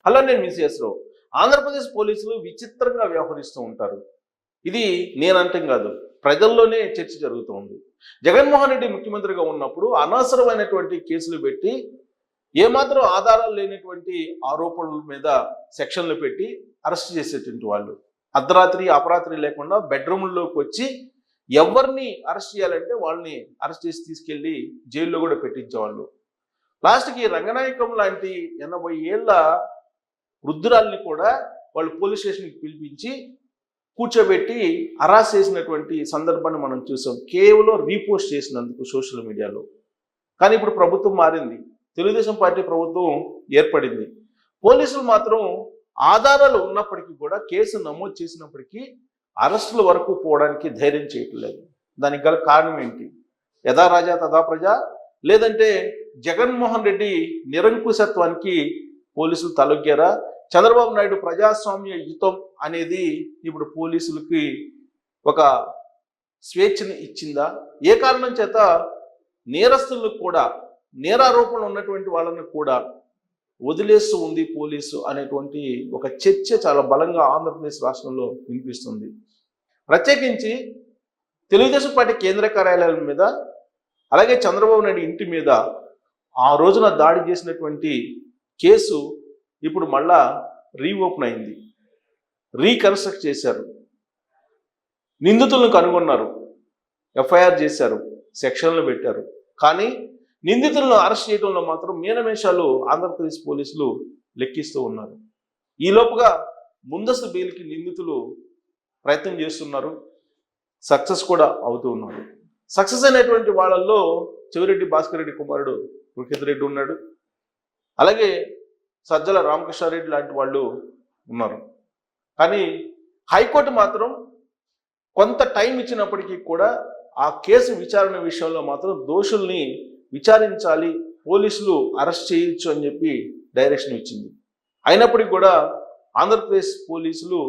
Hello, నేను miss రావు. ఆంధ్రప్రదేశ్ పోలీసులు విచిత్రంగా వ్యవహరిస్తూ ఉంటారు. ఇది నేనంటం కాదు, ప్రజల్లోనే చర్చ జరుగుతూ ఉంది. జగన్మోహన్ రెడ్డి ముఖ్యమంత్రిగా ఉన్నప్పుడు అనవసరమైనటువంటి కేసులు పెట్టి ఏమాత్రం ఆధారాలు లేనటువంటి ఆరోపణల మీద సెక్షన్లు పెట్టి అరెస్ట్ చేసేటువంటి వాళ్ళు, అర్ధరాత్రి అపరాత్రి లేకుండా బెడ్రూమ్లోకి వచ్చి ఎవరిని అరెస్ట్ చేయాలంటే వాళ్ళని అరెస్ట్ చేసి తీసుకెళ్లి జైల్లో కూడా పెట్టించేవాళ్ళు. లాస్ట్కి రంగనాయకం లాంటి 80 ఏళ్ల వృద్ధురాల్ని కూడా వాళ్ళు పోలీస్ స్టేషన్కి పిలిపించి కూర్చోబెట్టి హరాస్ చేసినటువంటి సందర్భాన్ని మనం చూసాం, కేవలం రీపోస్ట్ చేసినందుకు సోషల్ మీడియాలో. కానీ ఇప్పుడు ప్రభుత్వం మారింది, తెలుగుదేశం పార్టీ ప్రభుత్వం ఏర్పడింది. పోలీసులు మాత్రం ఆధారాలు ఉన్నప్పటికీ కూడా, కేసు నమోదు చేసినప్పటికీ అరెస్టుల వరకు పోవడానికి ధైర్యం చేయట్లేదు. దానికి గల కారణం ఏంటి? యథా రాజా తథా ప్రజ, లేదంటే జగన్మోహన్ రెడ్డి నిరంకుశత్వానికి పోలీసులు తలొగ్గారా? చంద్రబాబు నాయుడు ప్రజాస్వామ్య యుతం అనేది ఇప్పుడు పోలీసులకి ఒక స్వేచ్ఛను ఇచ్చిందా? ఏ కారణం చేత నేరస్తులకు కూడా, నేరారోపణలు ఉన్నటువంటి వాళ్ళని కూడా వదిలేస్తూ ఉంది పోలీసు అనేటువంటి ఒక చర్చ చాలా బలంగా ఆంధ్రప్రదేశ్ రాష్ట్రంలో వినిపిస్తుంది. ప్రత్యేకించి తెలుగుదేశం పార్టీ కేంద్ర కార్యాలయం మీద, అలాగే చంద్రబాబు నాయుడు ఇంటి మీద ఆ రోజున దాడి చేసినటువంటి కేసు ఇప్పుడు మళ్ళా రీఓపెన్ అయింది, రీకన్స్ట్రక్ట్ చేశారు, నిందితులను కనుగొన్నారు, ఎఫ్ఐఆర్ చేశారు, సెక్షన్లు పెట్టారు. కానీ నిందితులను అరెస్ట్ చేయడంలో మాత్రం మీనమేషాలు ఆంధ్రప్రదేశ్ పోలీసులు లెక్కిస్తూ ఉన్నారు. ఈలోపుగా ముందస్తు బెయిల్కి నిందితులు ప్రయత్నం చేస్తున్నారు, సక్సెస్ కూడా అవుతూ ఉన్నారు. సక్సెస్ అయినటువంటి వాళ్ళల్లో చెవిరెడ్డి భాస్కర్ రెడ్డి కుమారుడు రుఖిత్ రెడ్డి ఉన్నాడు, అలాగే సజ్జల రామకృష్ణారెడ్డి లాంటి వాళ్ళు ఉన్నారు. కానీ హైకోర్టు మాత్రం కొంత టైం ఇచ్చినప్పటికీ కూడా ఆ కేసు విచారణ విషయంలో మాత్రం దోషుల్ని విచారించాలి, పోలీసులు అరెస్ట్ చేయొచ్చు అని చెప్పి డైరెక్షన్ ఇచ్చింది. అయినప్పటికీ కూడా ఆంధ్రప్రదేశ్ పోలీసులు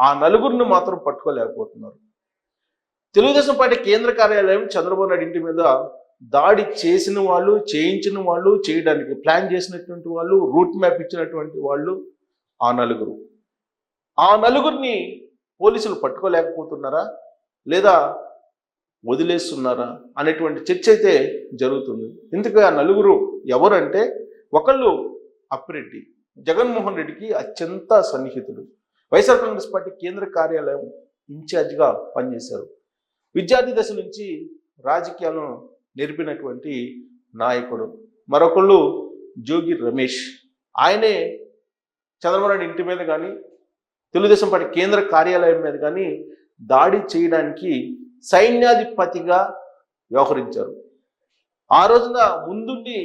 ఆ నలుగురిని మాత్రం పట్టుకోలేకపోతున్నారు. తెలుగుదేశం పార్టీ కేంద్ర కార్యాలయం చంద్రబాబు నాయుడు ఇంటి మీద దాడి చేసిన వాళ్ళు, చేయించిన వాళ్ళు, చేయడానికి ప్లాన్ చేసినటువంటి వాళ్ళు, రూట్ మ్యాప్ ఇచ్చినటువంటి వాళ్ళు ఆ నలుగురు. ఆ నలుగురిని పోలీసులు పట్టుకోలేకపోతున్నారా లేదా వదిలేస్తున్నారా అనేటువంటి చర్చ అయితే జరుగుతుంది. ఇందుకు ఆ నలుగురు ఎవరంటే, ఒకళ్ళు అప్పిరెడ్డి, జగన్మోహన్ రెడ్డికి అత్యంత సన్నిహితుడు, వైఎస్ఆర్ కాంగ్రెస్ పార్టీ కేంద్ర కార్యాలయం ఇన్ఛార్జిగా పనిచేశారు. విద్యార్థి దశ నుంచి రాజకీయాలను నేర్పినటువంటి నాయకుడు. మరొకళ్ళు జోగి రమేష్, ఆయనే చంద్రబాబు నాయుడు ఇంటి మీద కానీ, తెలుగుదేశం పార్టీ కేంద్ర కార్యాలయం మీద కానీ దాడి చేయడానికి సైన్యాధిపతిగా వ్యవహరించారు. ఆ రోజున ముందుండి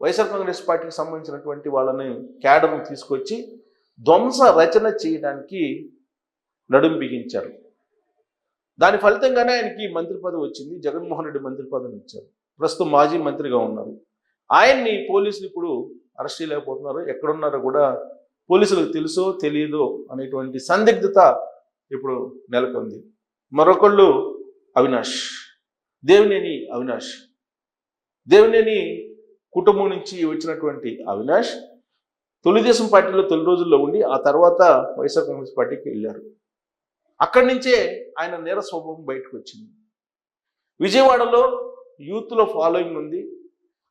వైఎస్ఆర్ కాంగ్రెస్ పార్టీకి సంబంధించినటువంటి వాళ్ళని క్యాడర్ను తీసుకొచ్చి ధ్వంస రచన చేయడానికి నడుం బిగించారు. దాని ఫలితంగానే ఆయనకి మంత్రి పదవి వచ్చింది, జగన్మోహన్ రెడ్డి మంత్రి పదవిని ఇచ్చారు. ప్రస్తుతం మాజీ మంత్రిగా ఉన్నారు. ఆయన్ని పోలీసులు ఇప్పుడు అరెస్ట్ చేయలేకపోతున్నారు. ఎక్కడున్నారో కూడా పోలీసులకు తెలుసో తెలియదో అనేటువంటి సందిగ్ధత ఇప్పుడు నెలకొంది. మరొకళ్ళు అవినాష్, దేవినేని అవినాష్. దేవినేని కుటుంబం నుంచి వచ్చినటువంటి అవినాష్ తెలుగుదేశం పార్టీలో తొలి రోజుల్లో ఉండి ఆ తర్వాత వైఎస్ఆర్ కాంగ్రెస్ పార్టీకి వెళ్ళారు. అక్కడి నుంచే ఆయన నేర స్వభావం బయటకు వచ్చింది. విజయవాడలో యూత్లో ఫాలోయింగ్ ఉంది.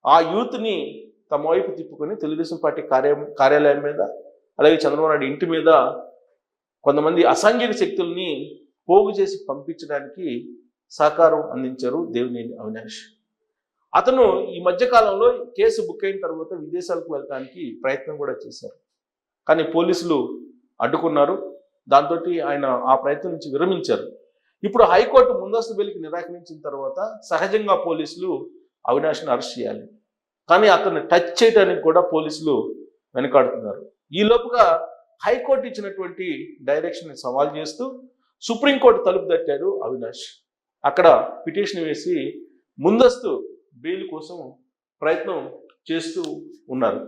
ఆ యూత్ని తమ వైపు తిప్పుకొని తెలుగుదేశం పార్టీ కార్యాలయం మీద, అలాగే చంద్రబాబు నాయుడు ఇంటి మీద కొంతమంది అసాంఘిక శక్తుల్ని పోగు చేసి పంపించడానికి సహకారం అందించారు దేవినేని అవినాష్. అతను ఈ మధ్యకాలంలో కేసు బుక్ అయిన తర్వాత విదేశాలకు వెళ్ళడానికి ప్రయత్నం కూడా చేశారు. కానీ పోలీసులు అడ్డుకున్నారు. దాంతో ఆయన ఆ ప్రయత్నం నుంచి విరమించారు. ఇప్పుడు హైకోర్టు ముందస్తు బెయిల్కి నిరాకరించిన తర్వాత సహజంగా పోలీసులు అవినాష్ని అరెస్ట్ చేయాలి. కానీ అతన్ని టచ్ చేయడానికి కూడా పోలీసులు వెనకాడుతున్నారు. ఈ లోపుగా హైకోర్టు ఇచ్చినటువంటి డైరెక్షన్ని సవాల్ చేస్తూ సుప్రీంకోర్టు తలుపు తట్టారు అవినాష్. అక్కడ పిటిషన్ వేసి ముందస్తు బెయిల్ కోసం ప్రయత్నం చేస్తూ ఉన్నారు.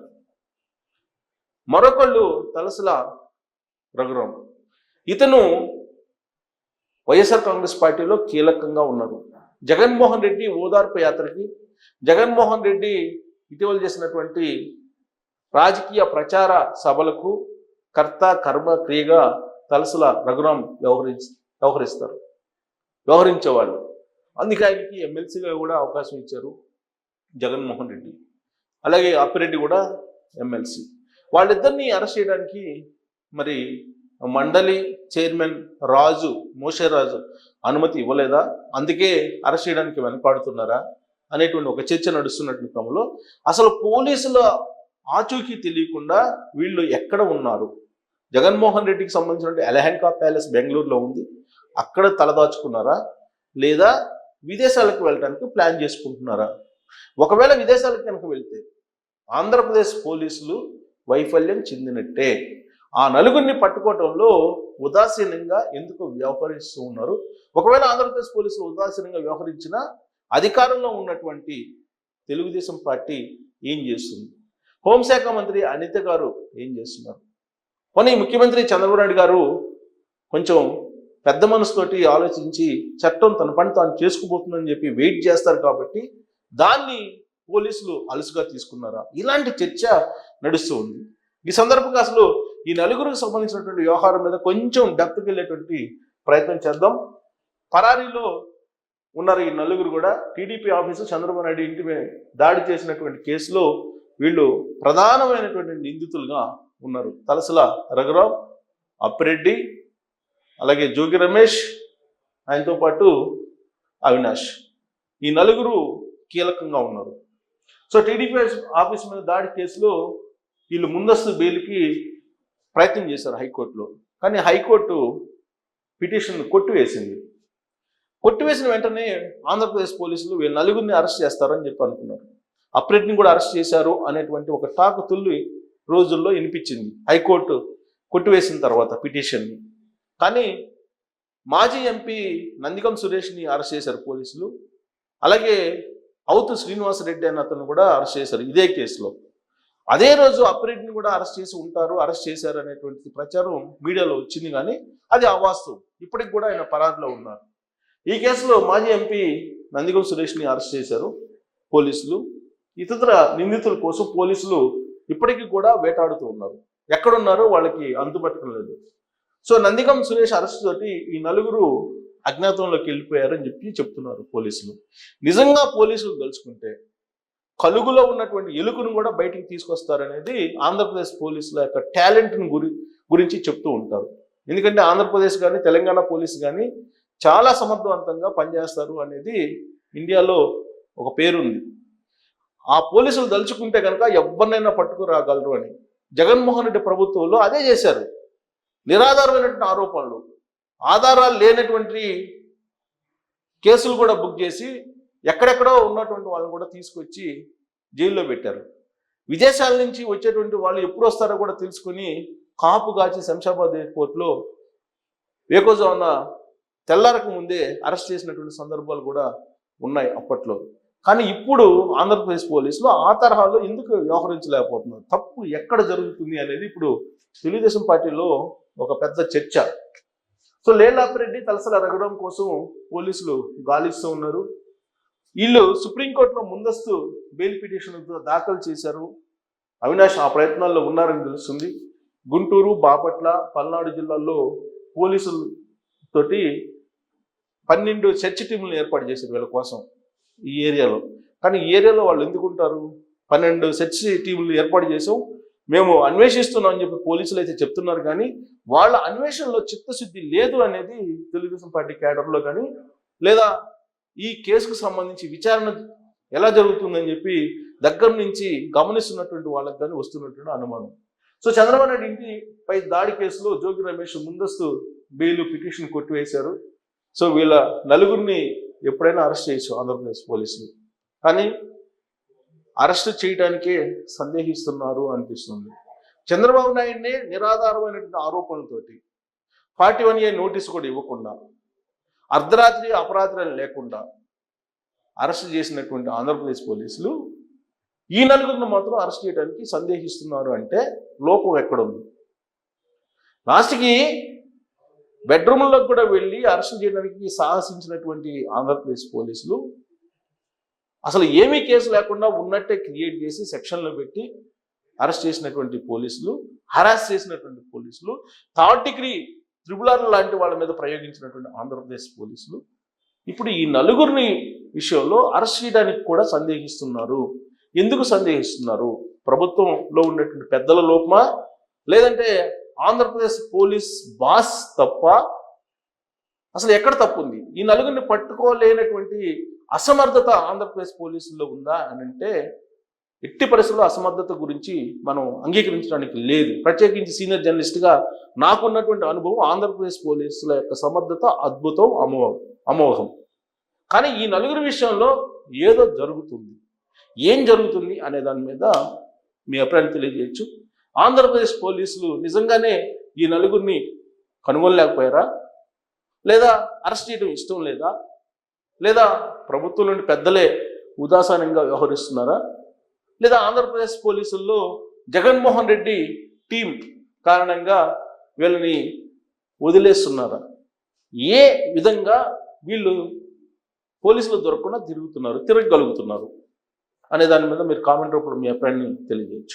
మరొకళ్ళు తలసల రఘురాం, ఇతను వైఎస్ఆర్ కాంగ్రెస్ పార్టీలో కీలకంగా ఉన్నారు. జగన్మోహన్ రెడ్డి ఓదార్పు యాత్రకి, జగన్మోహన్ రెడ్డి ఇటీవల చేసినటువంటి రాజకీయ ప్రచార సభలకు కర్త కర్మ క్రియగా తలసల రఘురాం వ్యవహరించేవాళ్ళు. అందుకే ఆయనకి ఎమ్మెల్సీగా కూడా అవకాశం ఇచ్చారు జగన్మోహన్ రెడ్డి. అలాగే అప్పిరెడ్డి కూడా ఎమ్మెల్సీ. వాళ్ళిద్దరిని అరెస్ట్ చేయడానికి మరి మండలి చైర్మన్ మోషేరాజు అనుమతి ఇవ్వలేదా, అందుకే అరెస్ట్ చేయడానికి వెనకాడుతున్నారా అనేటువంటి ఒక చర్చ నడుస్తున్నటువంటి క్రమంలో అసలు పోలీసుల ఆచూకీ తెలియకుండా వీళ్ళు ఎక్కడ ఉన్నారు? జగన్మోహన్ రెడ్డికి సంబంధించిన ఎలహంకా ప్యాలెస్ బెంగళూరులో ఉంది, అక్కడ తలదాచుకున్నారా లేదా విదేశాలకు వెళ్ళడానికి ప్లాన్ చేసుకుంటున్నారా? ఒకవేళ విదేశాలకు కనుక వెళ్తే ఆంధ్రప్రదేశ్ పోలీసులు వైఫల్యం చెందినట్టే. ఆ నలుగురిని పట్టుకోవటంలో ఉదాసీనంగా ఎందుకు వ్యవహరిస్తూ ఉన్నారు? ఒకవేళ ఆంధ్రప్రదేశ్ పోలీసులు ఉదాసీనంగా వ్యవహరించినా అధికారంలో ఉన్నటువంటి తెలుగుదేశం పార్టీ ఏం చేస్తుంది? హోంశాఖ మంత్రి అనిత గారు ఏం చేస్తున్నారు? పోనీ ముఖ్యమంత్రి చంద్రబాబు నాయుడు గారు కొంచెం పెద్ద మనసుతోటి ఆలోచించి చట్టం తన పని తాను చేసుకుపోతుందని చెప్పి వెయిట్ చేస్తారు కాబట్టి దాన్ని పోలీసులు అలుసుగా తీసుకున్నారా? ఇలాంటి చర్చ నడుస్తూ ఉంది. ఈ సందర్భంగా అసలు ఈ నలుగురికి సంబంధించినటువంటి వ్యవహారం మీద కొంచెం డెప్త్కి వెళ్ళేటువంటి ప్రయత్నం చేద్దాం. పరారీలో ఉన్నారు ఈ నలుగురు కూడా. టీడీపీ ఆఫీసు చంద్రబాబు నాయుడు ఇంటి మీద దాడి చేసినటువంటి కేసులో వీళ్ళు ప్రధానమైనటువంటి నిందితులుగా ఉన్నారు. తలసల రఘురాం, అప్పిరెడ్డి, అలాగే జోగి రమేష్, ఆయనతో పాటు అవినాష్. ఈ నలుగురు కీలకంగా ఉన్నారు. సో టీడీపీ ఆఫీస్ మీద దాడి కేసులో వీళ్ళు ముందస్తు బెయిల్కి ప్రయత్నం చేశారు హైకోర్టులో. కానీ హైకోర్టు పిటిషన్ కొట్టివేసింది. కొట్టివేసిన వెంటనే ఆంధ్రప్రదేశ్ పోలీసులు వీళ్ళు నలుగురిని అరెస్ట్ చేస్తారని చెప్పి అనుకున్నారు. అప్రెడ్ని కూడా అరెస్ట్ చేశారు అనేటువంటి ఒక టాక్ తొలి రోజుల్లో వినిపించింది హైకోర్టు కొట్టివేసిన తర్వాత పిటిషన్ని. కానీ మాజీ ఎంపీ నందిగం సురేష్ని అరెస్ట్ చేశారు పోలీసులు. అలాగే అవుతు శ్రీనివాసరెడ్డి అన్న అతను కూడా అరెస్ట్ చేశారు ఇదే కేసులో. అదే రోజు అప్పిరెడ్డిని కూడా అరెస్ట్ చేశారు అనేటువంటి ప్రచారం మీడియాలో వచ్చింది, కానీ అది అవాస్తవం. ఇప్పటికి కూడా ఆయన పరారీలో ఉన్నారు. ఈ కేసులో మాజీ ఎంపీ నందిగం సురేష్ని అరెస్ట్ చేశారు పోలీసులు. ఇతర నిందితుల కోసం పోలీసులు ఇప్పటికీ కూడా వేటాడుతూ ఉన్నారు. ఎక్కడున్నారో వాళ్ళకి అంతుపట్టడం లేదు. సో నందిగం సురేష్ అరెస్ట్ తోటి ఈ నలుగురు అజ్ఞాతంలోకి వెళ్ళిపోయారని చెప్తున్నారు పోలీసులు. నిజంగా పోలీసులు తలుచుకుంటే కలుగులో ఉన్నటువంటి ఎలుకను కూడా బయటికి తీసుకొస్తారనేది ఆంధ్రప్రదేశ్ పోలీసుల యొక్క టాలెంట్ని గురించి చెప్తూ ఉంటారు. ఎందుకంటే ఆంధ్రప్రదేశ్ కానీ తెలంగాణ పోలీసు కానీ చాలా సమర్థవంతంగా పనిచేస్తారు అనేది ఇండియాలో ఒక పేరుంది. ఆ పోలీసులు దలుచుకుంటే కనుక ఎవరినైనా పట్టుకురాగలరు అని. జగన్మోహన్ రెడ్డి ప్రభుత్వంలో అదే చేశారు. నిరాధారమైనటువంటి ఆరోపణలు, ఆధారాలు లేనటువంటి కేసులు కూడా బుక్ చేసి ఎక్కడెక్కడో ఉన్నటువంటి వాళ్ళని కూడా తీసుకొచ్చి జైల్లో పెట్టారు. విదేశాల నుంచి వచ్చేటువంటి వాళ్ళు ఎప్పుడు వస్తారో కూడా తెలుసుకొని కాపు కాచి శంషాబాద్ ఎయిర్పోర్ట్లో వేకోజామున తెల్లారకు ముందే అరెస్ట్ చేసినటువంటి సందర్భాలు కూడా ఉన్నాయి అప్పట్లో. కానీ ఇప్పుడు ఆంధ్రప్రదేశ్ పోలీసులు ఆ తరహాలో ఎందుకు వ్యవహరించలేకపోతున్నారు? తప్పు ఎక్కడ జరుగుతుంది అనేది ఇప్పుడు తెలుగుదేశం పార్టీలో ఒక పెద్ద చర్చ. సో లేలాపిరెడ్డి, తలసల రఘురాం కోసం పోలీసులు గాలిస్తూ ఉన్నారు. వీళ్ళు సుప్రీంకోర్టులో ముందస్తు బెయిల్ పిటిషన్ దాఖలు చేశారు. అవినాష్ ఆ ప్రయత్నాల్లో ఉన్నారని తెలుస్తుంది. గుంటూరు, బాపట్ల, పల్నాడు జిల్లాల్లో పోలీసులతోటి 12 సెర్చ్ టీములను ఏర్పాటు చేశారు వీళ్ళ కోసం ఈ ఏరియాలో. కానీ ఈ ఏరియాలో వాళ్ళు ఎందుకుంటారు? 12 సెర్చ్ టీములు ఏర్పాటు చేసాం, మేము అన్వేషిస్తున్నాం అని చెప్పి పోలీసులు అయితే చెప్తున్నారు. కానీ వాళ్ళ అన్వేషణలో చిత్తశుద్ధి లేదు అనేది తెలుగుదేశం పార్టీ క్యాడర్లో కానీ, లేదా ఈ కేసుకు సంబంధించి విచారణ ఎలా జరుగుతుందని చెప్పి దగ్గర నుంచి గమనిస్తున్నటువంటి వాళ్ళకి కానీ వస్తున్నటువంటి అనుమానం. సో చంద్రబాబు నాయుడు ఇంటిపై దాడి కేసులో జోగి రమేష్ ముందస్తు బెయిల్ పిటిషన్ కొట్టివేశారు. సో వీళ్ళ నలుగురిని ఎప్పుడైనా అరెస్ట్ చేయొచ్చు ఆంధ్రప్రదేశ్ పోలీసులు, కానీ అరెస్ట్ చేయడానికే సందేహిస్తున్నారు అనిపిస్తుంది. చంద్రబాబు నాయుడిని నిరాధారమైనటువంటి ఆరోపణలతోటి 41A నోటీసు కూడా ఇవ్వకుండా, అర్ధరాత్రి అపరాత్రి లేకుండా అరెస్ట్ చేసినటువంటి ఆంధ్రప్రదేశ్ పోలీసులు ఈ నలుగురిని మాత్రం అరెస్ట్ చేయడానికి సందేహిస్తున్నారు అంటే లోపం ఎక్కడుంది? లాస్ట్కి బెడ్రూమ్లోకి కూడా వెళ్ళి అరెస్ట్ చేయడానికి సాహసించినటువంటి ఆంధ్రప్రదేశ్ పోలీసులు అసలు ఏమీ కేసు లేకుండా ఉన్నట్టే క్రియేట్ చేసి సెక్షన్లో పెట్టి అరెస్ట్ చేసినటువంటి పోలీసులు, హరాస్ చేసినటువంటి పోలీసులు, థర్డ్ డిగ్రీ త్రిబుల్ లాంటి వాళ్ళ మీద ప్రయోగించినటువంటి ఆంధ్రప్రదేశ్ పోలీసులు ఇప్పుడు ఈ నలుగురిని విషయంలో అరెస్ట్ చేయడానికి కూడా సందేహిస్తున్నారు. ఎందుకు సందేహిస్తున్నారు? ప్రభుత్వంలో ఉన్నటువంటి పెద్దల లోపమా, లేదంటే ఆంధ్రప్రదేశ్ పోలీస్ బాస్ తప్ప? అసలు ఎక్కడ తప్పు ఉంది? ఈ నలుగురిని పట్టుకోలేనటువంటి అసమర్థత ఆంధ్రప్రదేశ్ పోలీసుల్లో ఉందా అని అంటే ఎట్టి పరిస్థితుల్లో అసమర్థత గురించి మనం అంగీకరించడానికి లేదు. ప్రత్యేకించి సీనియర్ జర్నలిస్ట్గా నాకున్నటువంటి అనుభవం ఆంధ్రప్రదేశ్ పోలీసుల యొక్క సమర్థత అద్భుతం, అమోఘం. కానీ ఈ నలుగురి విషయంలో ఏదో జరుగుతుంది. ఏం జరుగుతుంది అనే దాని మీద మీ అభిప్రాయం తెలియజేయచ్చు. ఆంధ్రప్రదేశ్ పోలీసులు నిజంగానే ఈ నలుగురిని కనుగొనలేకపోయారా, లేదా అరెస్ట్ చేయడం ఇష్టం లేదా, లేదా ప్రభుత్వంలోని పెద్దలే ఉదాసీనంగా వ్యవహరిస్తున్నారా, లేదా ఆంధ్రప్రదేశ్ పోలీసుల్లో జగన్మోహన్ రెడ్డి టీం కారణంగా వీళ్ళని వదిలేస్తున్నారా? ఏ విధంగా వీళ్ళు పోలీసులు దొరకకుండా తిరగగలుగుతున్నారు అనే దాని మీద మీరు కామెంట్ రూపంలో మీ అభిప్రాయాన్ని తెలియజేయచ్చు.